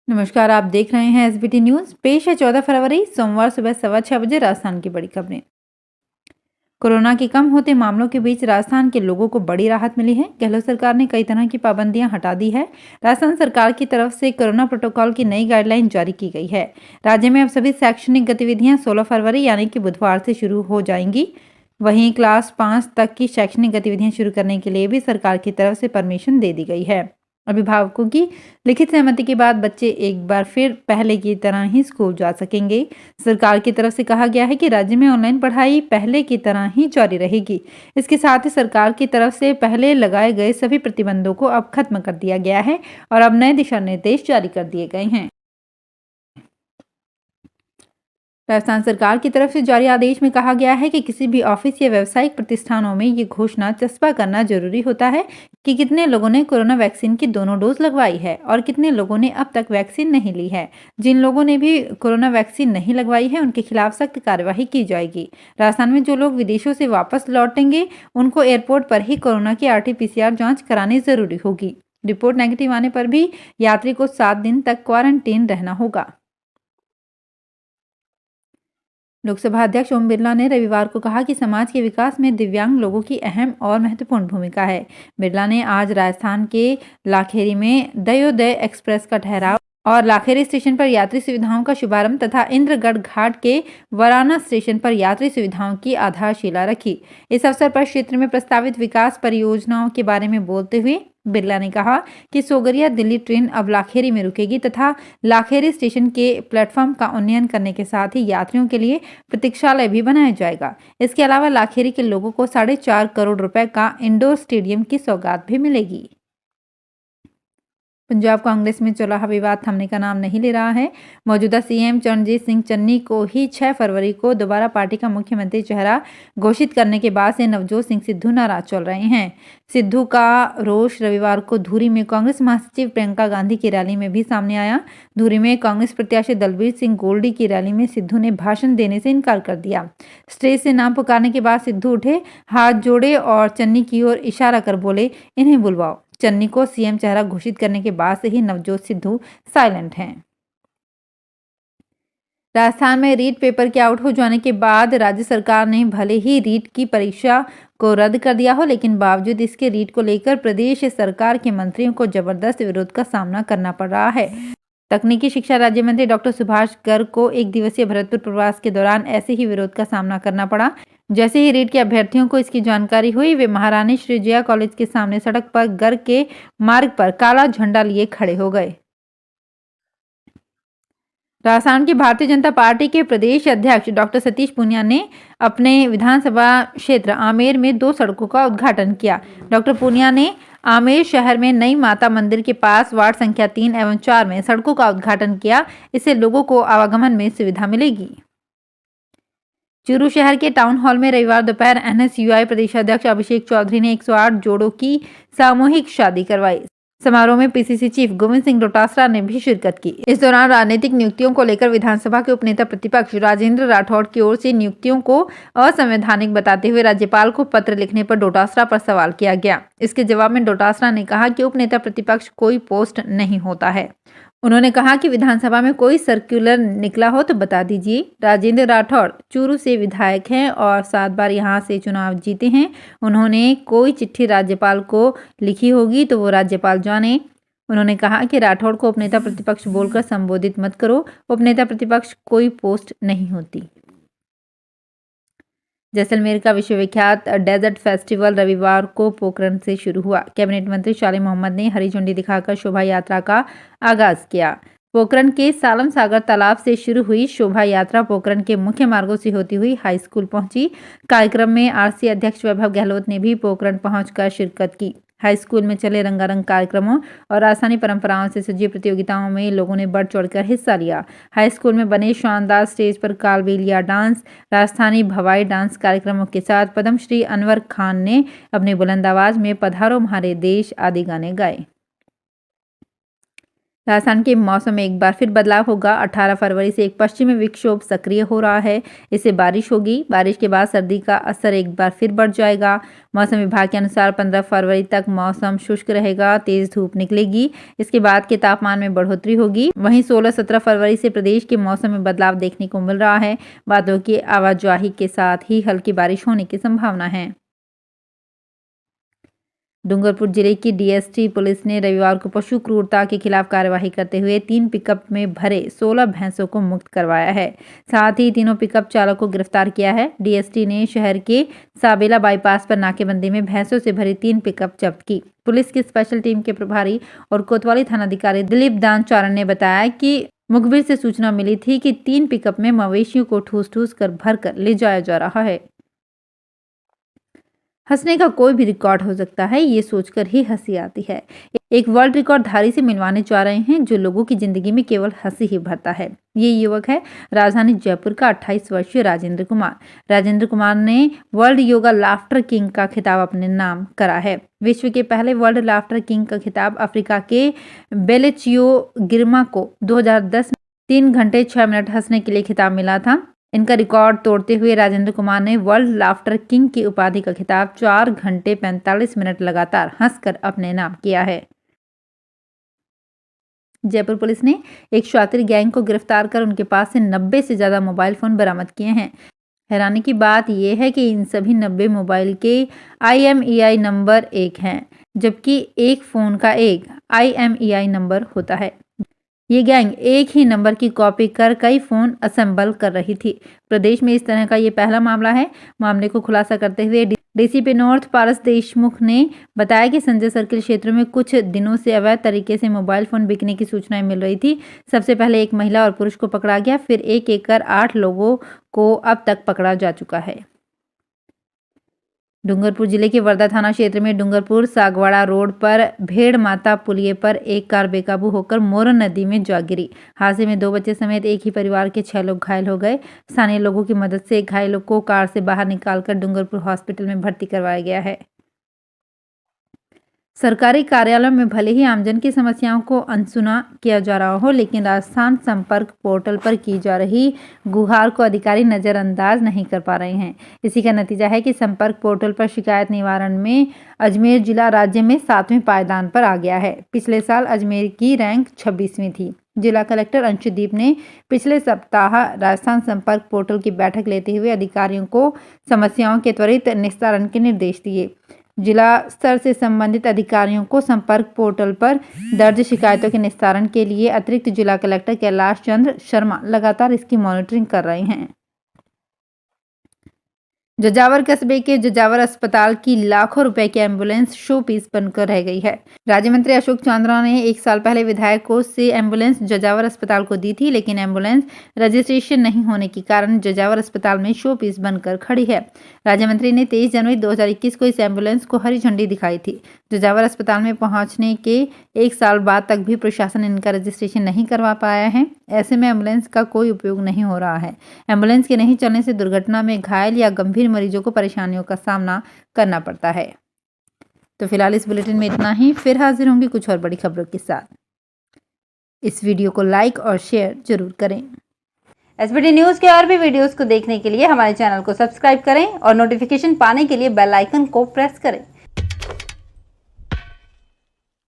नमस्कार, आप देख रहे हैं एसबीटी न्यूज। पेश है 14 फरवरी सोमवार सुबह 6:15 बजे राजस्थान की बड़ी खबरें। कोरोना के कम होते मामलों के बीच राजस्थान के लोगों को बड़ी राहत मिली है। गहलोत सरकार ने कई तरह की पाबंदियां हटा दी है। राजस्थान सरकार की तरफ से कोरोना प्रोटोकॉल की नई गाइडलाइन जारी की गई है। राज्य में अब सभी शैक्षणिक गतिविधियां 16 फरवरी यानी कि बुधवार से शुरू हो जाएंगी। वहीं क्लास 5 तक की शैक्षणिक गतिविधियां शुरू करने के लिए भी सरकार की तरफ से परमिशन दे दी गई है। अभिभावकों की लिखित सहमति के बाद बच्चे एक बार फिर पहले की तरह ही स्कूल जा सकेंगे। सरकार की तरफ से कहा गया है कि राज्य में ऑनलाइन पढ़ाई पहले की तरह ही जारी रहेगी। इसके साथ ही सरकार की तरफ से पहले लगाए गए सभी प्रतिबंधों को अब खत्म कर दिया गया है और अब नए दिशा निर्देश जारी कर दिए गए हैं। राजस्थान सरकार की तरफ से जारी आदेश में कहा गया है कि किसी भी ऑफिस या व्यावसायिक प्रतिष्ठानों में ये घोषणा चस्पा करना जरूरी होता है कि कितने लोगों ने कोरोना वैक्सीन की दोनों डोज लगवाई है और कितने लोगों ने अब तक वैक्सीन नहीं ली है। जिन लोगों ने भी कोरोना वैक्सीन नहीं लगवाई है उनके खिलाफ सख्त कार्यवाही की जाएगी। राजस्थान में जो लोग विदेशों से वापस लौटेंगे उनको एयरपोर्ट पर ही कोरोना की RT-PCR जाँच करानी जरूरी होगी। रिपोर्ट नेगेटिव आने पर भी यात्री को 7 दिन तक क्वारंटीन रहना होगा। लोकसभा अध्यक्ष ओम बिरला ने रविवार को कहा कि समाज के विकास में दिव्यांग लोगों की अहम और महत्वपूर्ण भूमिका है। बिरला ने आज राजस्थान के लाखेरी में दयोदय एक्सप्रेस का ठहराव और लाखेरी स्टेशन पर यात्री सुविधाओं का शुभारंभ तथा इंद्रगढ़ घाट के वराना स्टेशन पर यात्री सुविधाओं की आधारशिला रखी। इस अवसर पर क्षेत्र में प्रस्तावित विकास परियोजनाओं के बारे में बोलते हुए बिरला ने कहा कि सोगरिया दिल्ली ट्रेन अब लाखेरी में रुकेगी तथा लाखेरी स्टेशन के प्लेटफॉर्म का उन्नयन करने के साथ ही यात्रियों के लिए प्रतीक्षालय भी बनाया जाएगा। इसके अलावा लाखेरी के लोगों को 4.5 करोड़ रुपए का इंडोर स्टेडियम की सौगात भी मिलेगी। पंजाब कांग्रेस में चौलाहा विवाद थमने का नाम नहीं ले रहा है। मौजूदा सीएम चरणजीत सिंह चन्नी को ही 6 फरवरी को दोबारा पार्टी का मुख्यमंत्री चेहरा घोषित करने के बाद से नवजोत सिंह सिद्धू नाराज चल रहे हैं। सिद्धू का रोष रविवार को धूरी में कांग्रेस महासचिव प्रियंका गांधी की रैली में भी सामने आया। धूरी में कांग्रेस प्रत्याशी दलबीर सिंह गोल्डी की रैली में सिद्धू ने भाषण देने से इनकार कर दिया। स्टेज से नाम पुकारने के बाद सिद्धू उठे, हाथ जोड़े और चन्नी की ओर इशारा कर बोले, इन्हें बुलवाओ। चन्नी को सीएम चेहरा घोषित करने के बाद से ही नवजोत सिद्धू साइलेंट हैं। राजस्थान में रीट पेपर के आउट हो जाने के बाद राज्य सरकार ने भले ही रीट की परीक्षा को रद्द कर दिया हो, लेकिन बावजूद इसके रीट को लेकर प्रदेश सरकार के मंत्रियों को जबरदस्त विरोध का सामना करना पड़ रहा है। तकनीकी शिक्षा राज्य मंत्री डॉक्टर सुभाष गर्ग को 1 दिवसीय भरतपुर प्रवास के दौरान ऐसे ही विरोध का सामना करना पड़ा। जैसे ही रीट के अभ्यर्थियों को इसकी जानकारी हुई, वे महारानी श्रीजया कॉलेज के सामने सड़क पर गर्ग के मार्ग पर काला झंडा लिए खड़े हो गए। राजस्थान की भारतीय जनता पार्टी के प्रदेश अध्यक्ष डॉक्टर सतीश पूनिया ने अपने विधानसभा क्षेत्र आमेर में 2 सड़कों का उद्घाटन किया। डॉक्टर पूनिया ने आमेर शहर में नई माता मंदिर के पास वार्ड संख्या 3 एवं 4 में सड़कों का उद्घाटन किया। इससे लोगों को आवागमन में सुविधा मिलेगी। चूरू शहर के टाउन हॉल में रविवार दोपहर NSUI प्रदेशाध्यक्ष अभिषेक चौधरी ने 108 जोड़ों की सामूहिक शादी करवाई। समारोह में PCC चीफ गोविंद सिंह डोटासरा ने भी शिरकत की। इस दौरान राजनीतिक नियुक्तियों को लेकर विधानसभा के उपनेता प्रतिपक्ष राजेंद्र राठौड़ की ओर से नियुक्तियों को असंवैधानिक बताते हुए राज्यपाल को पत्र लिखने पर डोटासरा पर सवाल किया गया। इसके जवाब में डोटासरा ने कहा कि उपनेता प्रतिपक्ष कोई पोस्ट नहीं होता है। उन्होंने कहा कि विधानसभा में कोई सर्कुलर निकला हो तो बता दीजिए। राजेंद्र राठौड़ चूरू से विधायक हैं और 7 बार यहां से चुनाव जीते हैं। उन्होंने कोई चिट्ठी राज्यपाल को लिखी होगी तो वो राज्यपाल जाने। उन्होंने कहा कि राठौड़ को उपनेता प्रतिपक्ष बोलकर संबोधित मत करो। उपनेता प्रतिपक्ष कोई पोस्ट नहीं होती। जैसलमेर का विश्वविख्यात डेजर्ट फेस्टिवल रविवार को पोखरण से शुरू हुआ। कैबिनेट मंत्री शाले मोहम्मद ने हरी झंडी दिखाकर शोभा यात्रा का आगाज किया। पोखरण के सालम सागर तालाब से शुरू हुई शोभा यात्रा पोखरण के मुख्य मार्गों से होती हुई हाई स्कूल पहुंची। कार्यक्रम में RC अध्यक्ष वैभव गहलोत ने भी पोखरण पहुंचकर शिरकत की। हाई स्कूल में चले रंगारंग कार्यक्रमों और राजस्थानी परंपराओं से सजी प्रतियोगिताओं में लोगों ने बढ़ चढ़कर हिस्सा लिया। हाई स्कूल में बने शानदार स्टेज पर कालबेलिया डांस, राजस्थानी भवाई डांस कार्यक्रमों के साथ पद्मश्री अनवर खान ने अपनी बुलंद आवाज में पधारो म्हारे देश आदि गाने गाए। राजस्थान के मौसम में एक बार फिर बदलाव होगा। 18 फरवरी से एक पश्चिमी विक्षोभ सक्रिय हो रहा है, इससे बारिश होगी। बारिश के बाद सर्दी का असर एक बार फिर बढ़ जाएगा। मौसम विभाग के अनुसार 15 फरवरी तक मौसम शुष्क रहेगा, तेज धूप निकलेगी। इसके बाद के तापमान में बढ़ोतरी होगी। वहीं 16-17 फरवरी से प्रदेश के मौसम में बदलाव देखने को मिल रहा है। बादलों की आवाजाही के साथ ही हल्की बारिश होने की संभावना है। डूंगरपुर जिले की डीएसटी पुलिस ने रविवार को पशु क्रूरता के खिलाफ कार्यवाही करते हुए 3 पिकअप में भरे 16 भैंसों को मुक्त करवाया है। साथ ही तीनों पिकअप चालक को गिरफ्तार किया है। डीएसटी ने शहर के साबेला बाईपास पर नाकेबंदी में भैंसों से भरी 3 पिकअप जब्त की। पुलिस की स्पेशल टीम के प्रभारी और कोतवाली थानाधिकारी दिलीप दानचारण ने बताया कि मुखबिर से सूचना मिली थी कि 3 पिकअप में मवेशियों को ठूस कर भरकर ले जाया जा रहा है। हंसने का कोई भी रिकॉर्ड हो सकता है, ये सोचकर ही हंसी आती है। एक वर्ल्ड रिकॉर्ड धारी से मिलवाने जा रहे हैं जो लोगों की जिंदगी में केवल हंसी ही भरता है। ये युवक है राजधानी जयपुर का 28 वर्षीय राजेंद्र कुमार। राजेंद्र कुमार ने वर्ल्ड योगा लाफ्टर किंग का खिताब अपने नाम करा है। विश्व के पहले वर्ल्ड लाफ्टर किंग का खिताब अफ्रीका के बेलेचियो गिरमा को 2010 में 3 घंटे 6 मिनट हंसने के लिए खिताब मिला था। इनका रिकॉर्ड तोड़ते हुए राजेंद्र कुमार ने वर्ल्ड लाफ्टर किंग की उपाधि का खिताब 4 घंटे 45 मिनट लगातार हंसकर अपने नाम किया है। जयपुर पुलिस ने एक शातिर गैंग को गिरफ्तार कर उनके पास से 90 से ज्यादा मोबाइल फोन बरामद किए हैं। हैरानी की बात यह है कि इन सभी 90 मोबाइल के IMEI नंबर एक हैं, जबकि एक फोन का एक IMEI नंबर होता है। ये गैंग एक ही नंबर की कॉपी कर कई फोन असेंबल कर रही थी। प्रदेश में इस तरह का ये पहला मामला है। मामले को खुलासा करते हुए डीसीपी नॉर्थ पारस देशमुख ने बताया कि संजय सर्किल क्षेत्र में कुछ दिनों से अवैध तरीके से मोबाइल फोन बिकने की सूचनाएं मिल रही थी। सबसे पहले एक महिला और पुरुष को पकड़ा गया, फिर एक कर 8 लोगों को अब तक पकड़ा जा चुका है। डूंगरपुर जिले के वर्धा थाना क्षेत्र में डूंगरपुर सागवाड़ा रोड पर भेड़ माता पुलिये पर एक कार बेकाबू होकर मोरन नदी में जा गिरी। हादसे में 2 बच्चे समेत एक ही परिवार के 6 लोग घायल हो गए। स्थानीय लोगों की मदद से घायलों को कार से बाहर निकालकर डूंगरपुर हॉस्पिटल में भर्ती करवाया गया है। सरकारी कार्यालयों में भले ही आमजन की समस्याओं को अनसुना किया जा रहा हो, लेकिन राजस्थान संपर्क पोर्टल पर की जा रही गुहार को अधिकारी नजरअंदाज नहीं कर पा रहे हैं। इसी का नतीजा है कि संपर्क पोर्टल पर शिकायत निवारण में अजमेर जिला राज्य में 7वें पायदान पर आ गया है। पिछले साल अजमेर की रैंक 26वीं थी। जिला कलेक्टर अंशुदीप ने पिछले सप्ताह राजस्थान संपर्क पोर्टल की बैठक लेते हुए अधिकारियों को समस्याओं के त्वरित निस्तारण के निर्देश दिए। जिला स्तर से संबंधित अधिकारियों को संपर्क पोर्टल पर दर्ज शिकायतों के निस्तारण के लिए अतिरिक्त जिला कलेक्टर कैलाश चंद्र शर्मा लगातार इसकी मॉनिटरिंग कर रहे हैं। जजावर कस्बे के जजावर अस्पताल की लाखों रुपए की एम्बुलेंस शो पीस बनकर रह गई है। राज्य मंत्री अशोक चांद्रा ने 1 साल पहले विधायकों से एम्बुलेंस जजावर अस्पताल को दी थी, लेकिन एम्बुलेंस रजिस्ट्रेशन नहीं होने के कारण जजावर अस्पताल में शो पीस बनकर खड़ी है। राज्य मंत्री ने 23 जनवरी 2021 को इस एम्बुलेंस को हरी झंडी दिखाई थी। जजावर अस्पताल में पहुंचने के 1 साल बाद तक भी प्रशासन इनका रजिस्ट्रेशन नहीं करवा पाया है। ऐसे में एम्बुलेंस का कोई उपयोग नहीं हो रहा है। एम्बुलेंस के नहीं चलने से दुर्घटना में घायल या गंभीर मरीजों को परेशानियों का सामना करना पड़ता है। तो फिलहाल इस बुलेटिन में इतना ही। फिर हाजिर होंगे कुछ और बड़ी खबरों के साथ। इस वीडियो को लाइक और शेयर जरूर करें। एसबीटी न्यूज के और भी वीडियोस को देखने के लिए हमारे चैनल को सब्सक्राइब करें और नोटिफिकेशन पाने के लिए बेल आइकन को प्रेस करें।